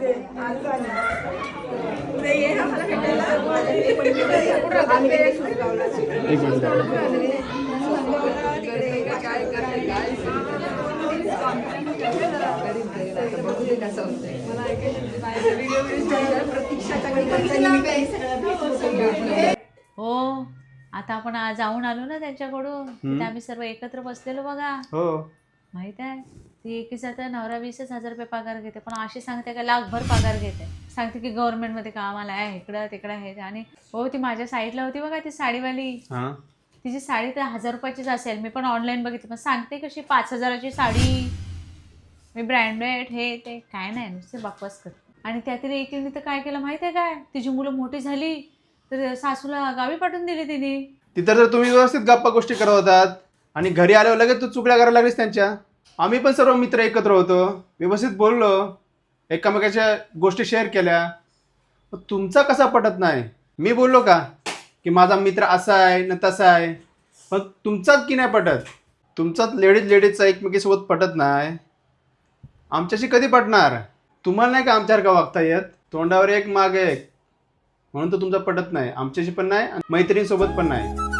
एक मिनिट. हो, आता आपण आज जाऊन आलो ना त्यांच्याकडून, तिथे आम्ही सर्व एकत्र बसलेलो बघा. हो. माहित आहे ती एकीचा तर नवरा 20,000 रुपये पगार घेते, पण अशी सांगते का लाखभर पगार घेते. सांगते की गव्हर्नमेंटमध्ये कामाला आहे, इकडं तिकडं आहे. आणि हो, ती माझ्या साईडला होती बघा ती साडीवाली. हां. तिची साडी तर 1,000 रुपयाचीच असेल. मी पण ऑनलाईन बघितली, पण सांगते कशी 5,000ची साडी. मी ब्रँडेड हे ते काय नाही, नुसते बकवास करते. आणि त्यातील एकीने तर काय केलं माहिती आहे काय, तिची मुलं मोठी झाली तर सासूला गावी पाठवून दिली तिने. तिथं तर तुम्ही व्यवस्थित गप्पा गोष्टी करत होतात आणि घरी आल्यावर लगेच तू चुगल्या करायला लागलीस त्यांच्या. आम्ही पण सर्व मित्र एकत्र होतो, व्यवस्थित बोललो, एकमेकाच्या गोष्टी शेअर केल्या. तुमचा कसा पटत नाही? मी बोललो का की माझा मित्र असा आहे ना तसा आहे, पण तुमचाच की नाही पटत? तुमचाच लेडीजचा एकमेकीसोबत पटत नाही, आमच्याशी कधी पटणार? तुम्हाला नाही का आमच्यासारखं वागता येत? तोंडावर एक मागे एक, म्हणून तर तुमचा पटत नाही, आमच्याशी पण नाही, मैत्रिणीसोबत पण नाही.